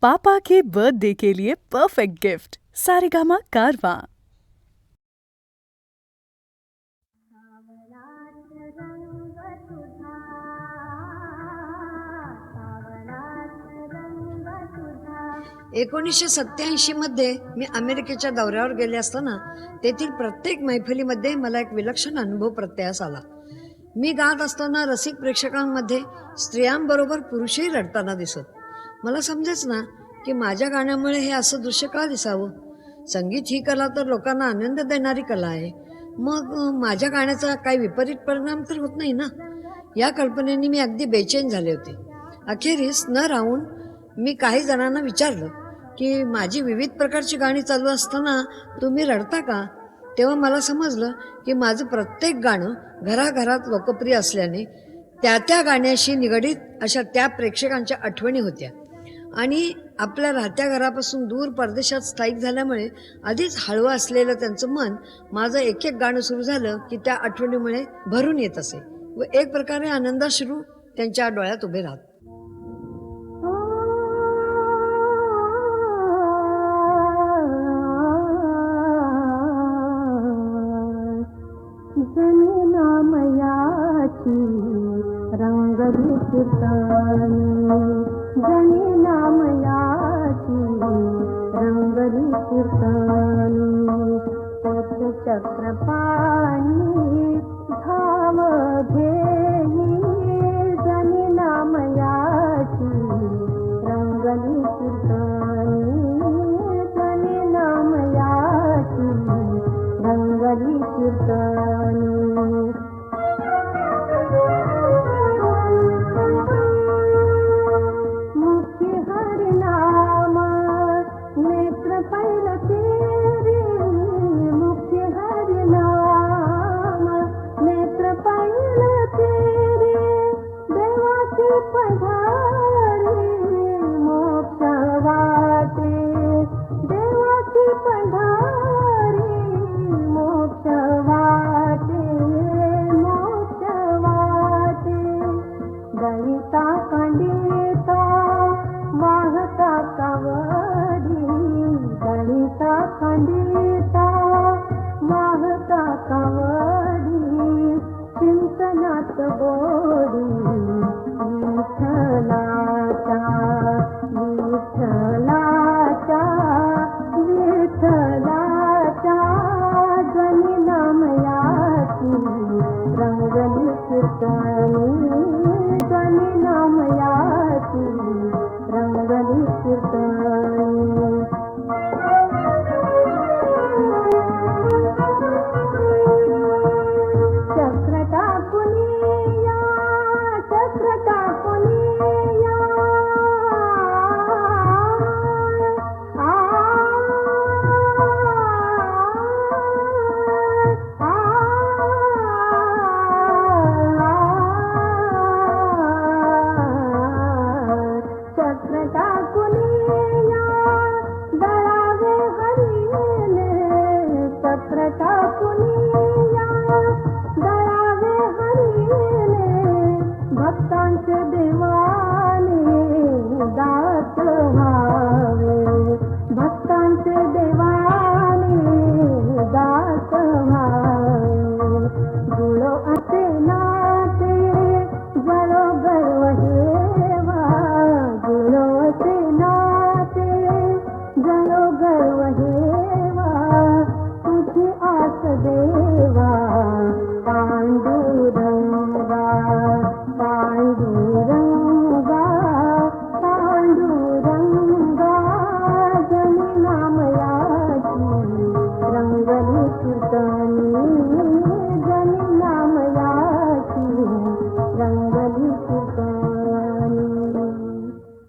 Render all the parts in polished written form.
पापा के birthday के लिए perfect gift Saregama कारवा। मध्ये मी अमेरिकेच्या दौऱ्यावर गेले असताना तेथील प्रत्येक मैफिलीमध्ये मला एक विलक्षण अनुभव प्रत्ययास आला. मी गात असताना रसिक प्रेक्षकांमध्ये स्त्रियांबरोबर पुरुषही रडताना दिसत. मला समजेच ना की माझ्या गाण्यामुळे हे असं दृश्य का दिसावं. संगीत ही कला तर लोकांना आनंद देणारी कला आहे, मग माझ्या गाण्याचा काही विपरीत परिणाम तर होत नाही ना. या कल्पनेने मी अगदी बेचैन झाले होते. अखेरीस न राहून मी काही जणांना विचारलं की माझी विविध प्रकारची गाणी चालू असताना तुम्ही रडता का. तेव्हा मला समजलं की माझं प्रत्येक गाणं घराघरात लोकप्रिय असल्याने त्या गाण्याशी निगडीत अशा त्या प्रेक्षकांच्या आठवणी होत्या. आणि आपल्या राहत्या घरापासून दूर परदेशात स्थायिक झाल्यामुळे आधीच हळवं असलेलं त्यांचं मन माझं एक एक गाणं सुरू झालं की त्या आठवणीमुळे भरून येत असे व एक प्रकारे आनंदाश्रू त्यांच्या डोळ्यात उभे राहत. नामयाची रंगली कीर्तनी, जनी नामयाची रंगली कीर्तनी, तेच चक्रपाणी धाम घेई, जनी नामयाची रंगली कीर्तनी, जनी नामयाची रंगली कीर्तनी.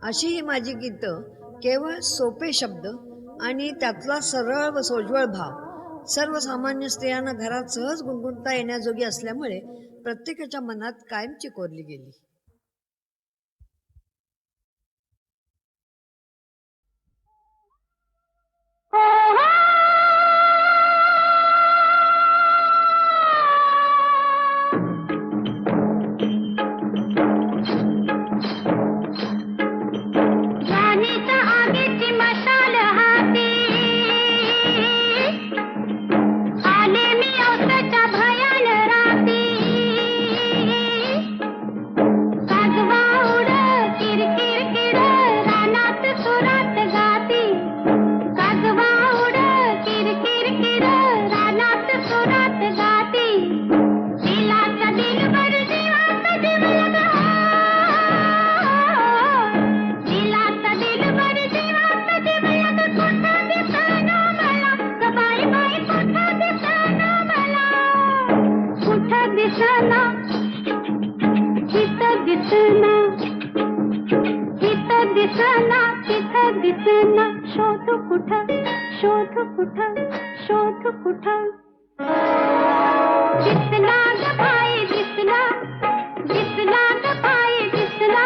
अशी ही माझी गीतं केवळ सोपे शब्द आणि त्यातला सरळ व सोज्वळ भाव सर्वसामान्य स्त्रियांना घरात सहज गुणगुणता येण्याजोगी असल्यामुळे प्रत्येकाच्या मनात कायमची कोरली गेली. राणीचा दिसना शोध कुठं शोध कुठं शोध कुठं दिसला ग बाई दिसला दिसला ग बाई दिसला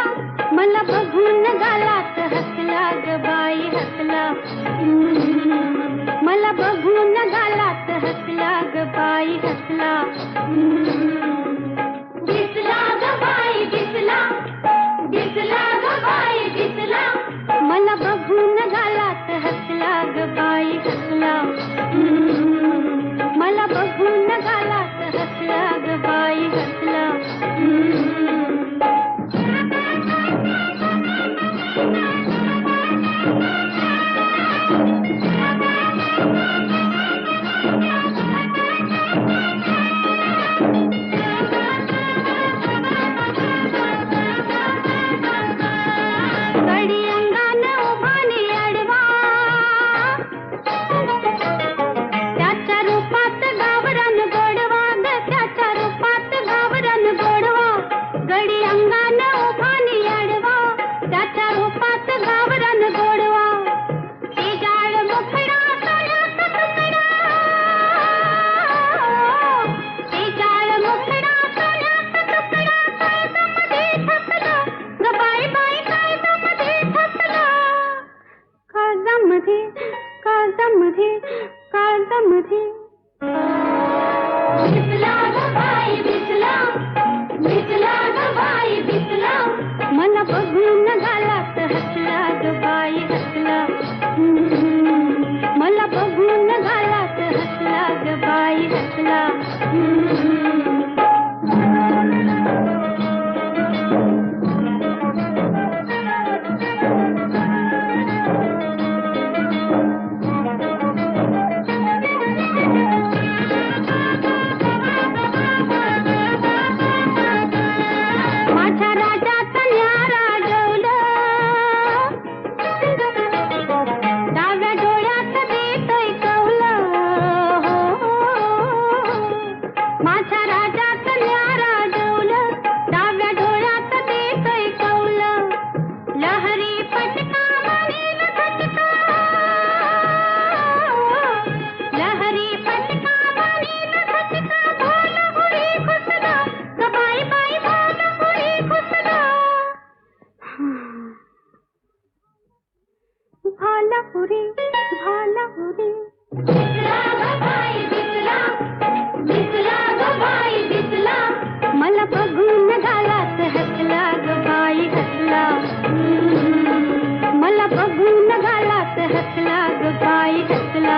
मला बघून गालात हसला ग बाई हसला मला बघून गालात हसला ग बाई हसला दिसला ग बाई दिसला दिसला ग बाई दिसला मला बघून गालात हसला ग बाई हसला मला बघून गालात हसला ग बाई हसला काळजामध्ये दिसला ग बाई दिसला दिसला ग बाई दिसला मला बघून गालात हसला ग बाई हसला मला बघून गालात हसला ग बाई हसला भालापुरी भालापुरी दिसला ग बाई दिसला दिसला ग बाई दिसला मला बघून गालात हसला ग बाई हसला मला बघून गालात हसला ग बाई हसला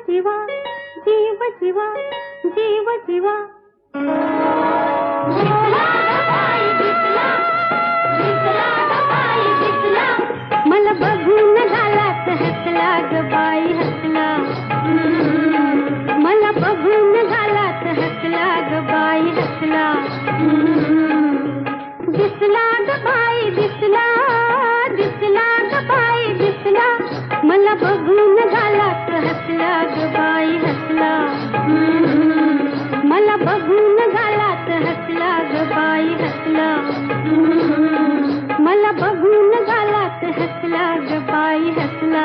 जीवा जीव जीवा जीव जीवा दिसला ग बाई दिसला दिसला ग बाई दिसला मला बघून गालात हसला ग बाई हसला मला बघून गालात हसला ग बाई हसला दिसला ग बाई दिसला दिसला ग बाई दिसला मला बघून गालात हसला ग बाई हसला मला बघून गालात हसला ग बाई हसला मला बघून गालात हसला ग बाई हसला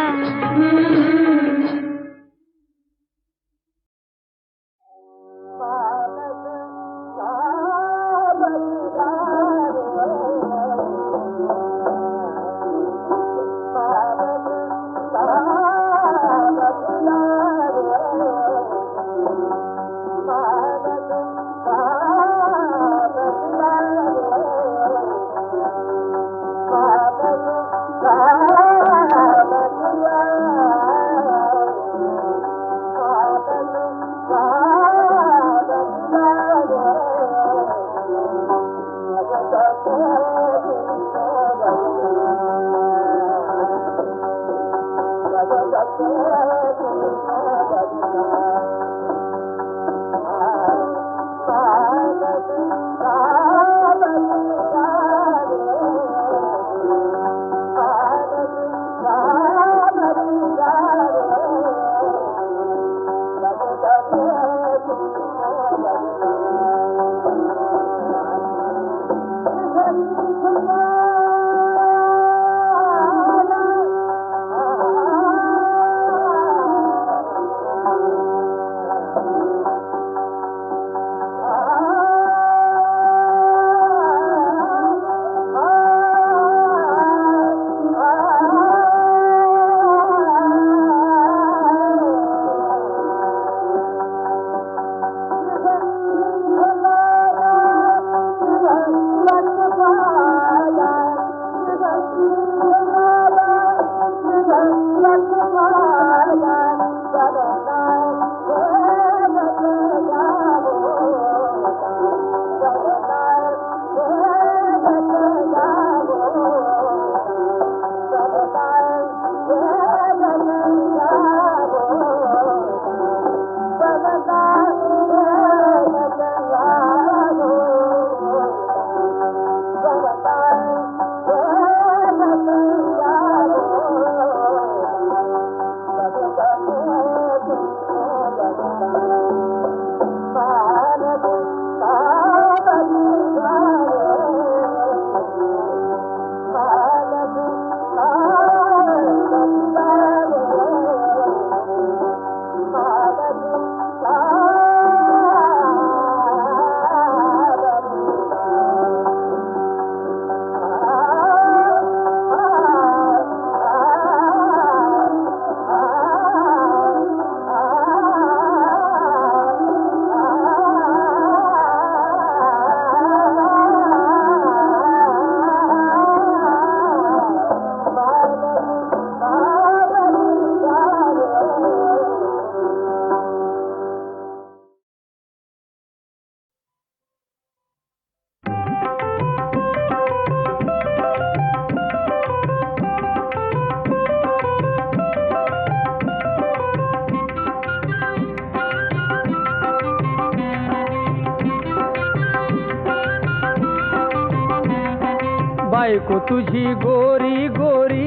बायको तुझी गोरी गोरी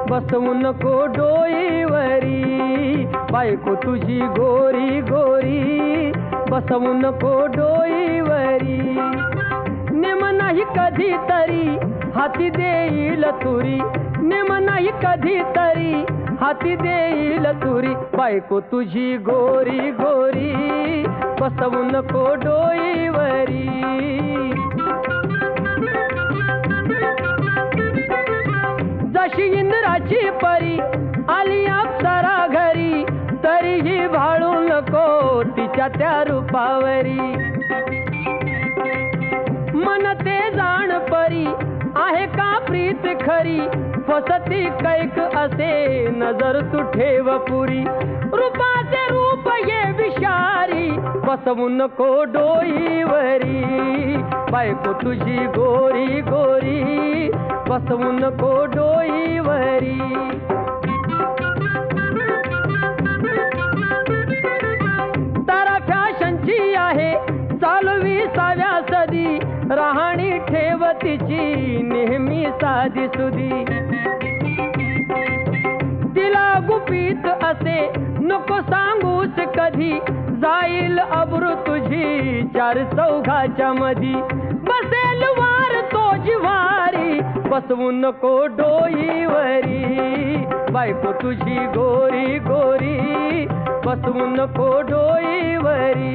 बसवू नको डोईवरी, बायको तुझी गोरी गोरी बसवू नको डोईवरी. नेम नाही कधी तरी हाती देईल तुरी, नेम नाही कधी तरी हाती देईल तुरी, बायको तुझी गोरी गोरी बसवू नको डोईवरी. जशी इंद्राची परी आली अप्सरा घरी, तरीही भाळू नको तिच्या त्या रूपावरी. मन ते जाण परी आहे का प्रीत खरी, फसती कैक असे नजर तू ठेव पुरी. रूपाचे रूप ये विषारी बसवू नको डोईवरी, बायको तुझी गोरी गोरी बसवू नको डोईवरी. तारा फॅशनची आहे चालवी साव्या सदी, राहणी ठेव तिची नेहमी साधी सुधी. तिला गुपित असे नको सांगूस कधी, जाईल अब्रू तुझी चार चौघाच्या मधी. बसेल वार तो जिवारी बसवू नको डोईवरी, बायको तुझी गोरी गोरी बसवू नको डोईवरी.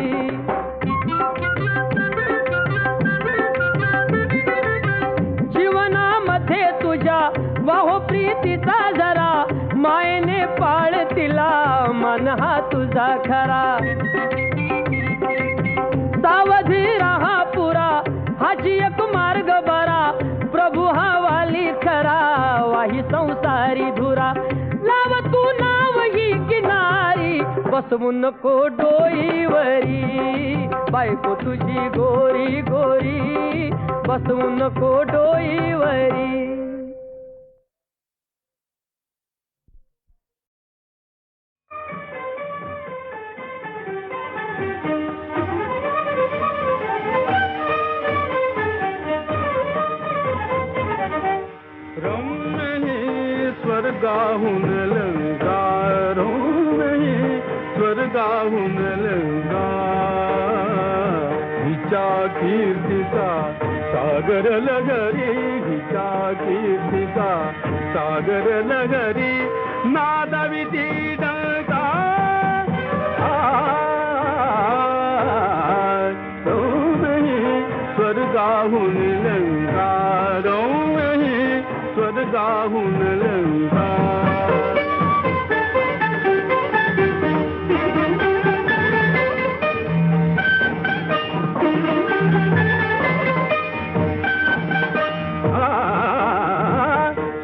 जीवनामध्ये तुझ्या वाहो प्रीतीचा जरा, मायेने पाळ तिला मन हा तुझा खरा. सावधी राहा पुरा हाची एक मार्ग बरा, प्रभू हा वाली खरा वाही संसारी धुरा. लाव तू नाव ही किनारी बसवू नको डोईवरी, बायको तुझी गोरी गोरी बसवू नको डोईवरी. स्वर्गाहून लंगारो नाही, स्वर्गाहून लंगा. हिच्या कीर्तीचा सागर लहरी, हिच्या कीर्तीचा सागर लहरी. नादविती डंका नाही, स्वर्गाहून लंगारो नाही, स्वर्गाहून लंगा.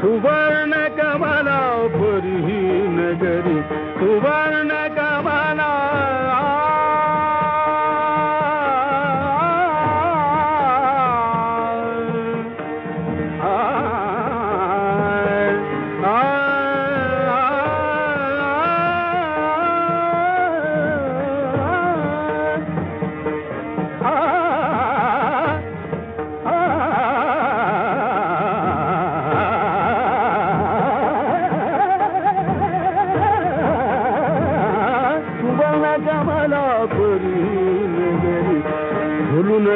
सुवर्ण कमला परी नगरी, सुवर्ण कमला.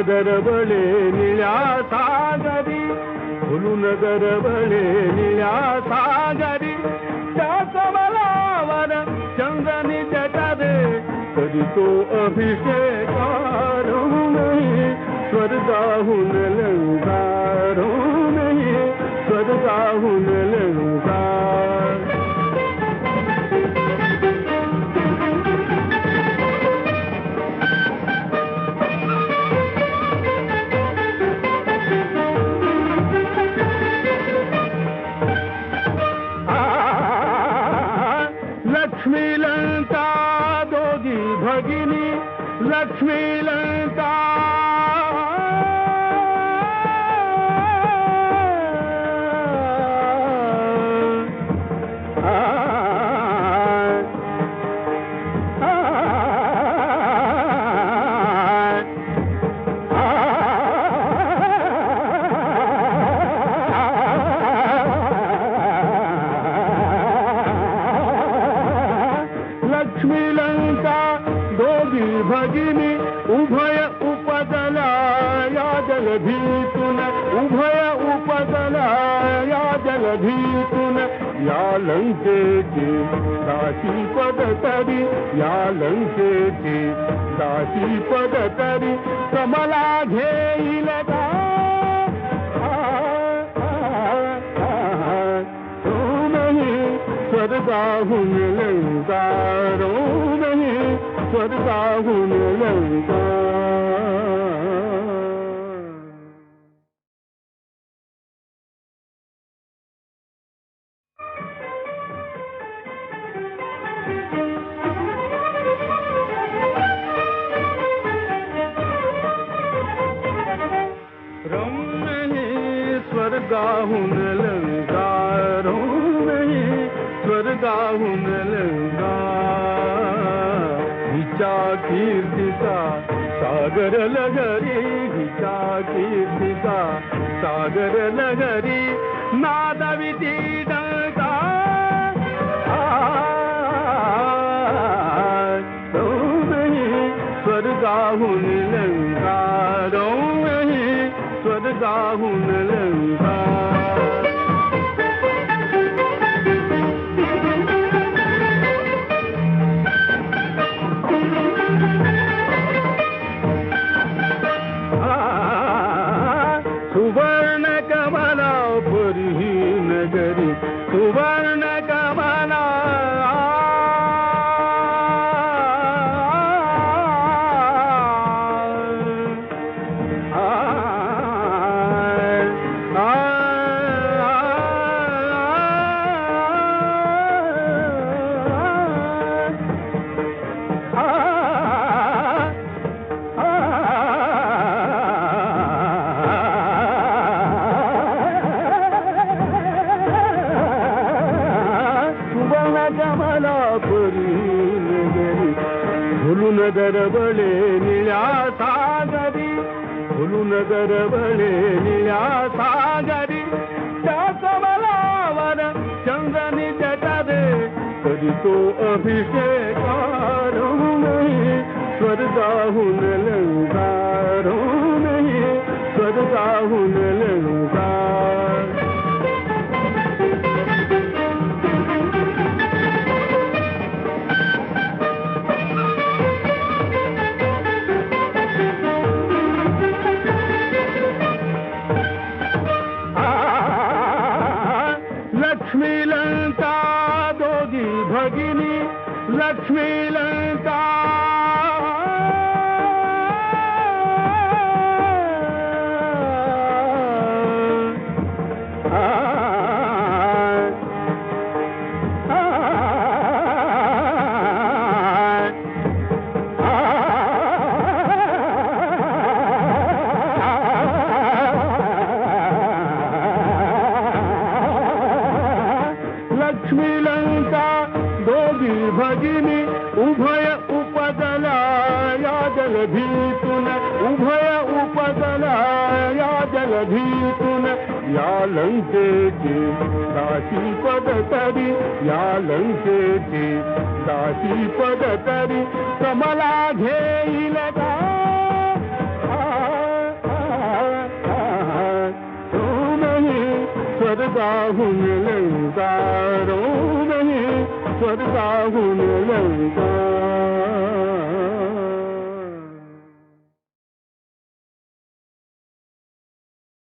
दरबळे निळ्या सागरी, फुलून दरबळे निळ्या सागरी. त्या कमलावर चंद्रनी जटारे करीतो अभिषेकारो नाही, स्वर्गाहून लंगारो नाही, स्वर्गाहून लंगा. लक्ष्मी लंका दोघी भगिनी, लक्ष्मी लंका जलधीतून उभय उपजला या जलधीतून या लंकेची दासी पद तरी या लंकेची दासी पद तरी कमला घेईल का स्वर्गाहून लंकारो नहीं स्वर्गाहून लंका स्वर्गाहून लंकारो नहीं स्वर्गाहून लंका हिच्या कीर्तीचा सागर लगरी हिच्या कीर्तीचा सागर लगरी नादविती डंका स्वर्गाहून लंकारो नहीं स्वर्गाहून लंका सुवर्ण कमला परी नगरी सुवर्ण कमला फुलून दरबळे निळ्या सागरी फुलून दरबळे निळ्या सागरी त्या कमलावर चंद्रनी जटादे कधी तो अभिषेकारो नहीं स्वर्गाहून लंकारो नहीं स्वर्गाहून लंका लक्ष्मी लंका दोघी भगिनी लक्ष्मी लंका लक्ष्मी लंका दोघी भगिनी उभय उपजला या जलधीतून उभय उपजला या जलधीतून या लंकेची दासी पद तरी या लंकेची दासी पद तरी कमला घेईल का स्वर्गाहून लंकारो नहीं स्वर्गाहून लंका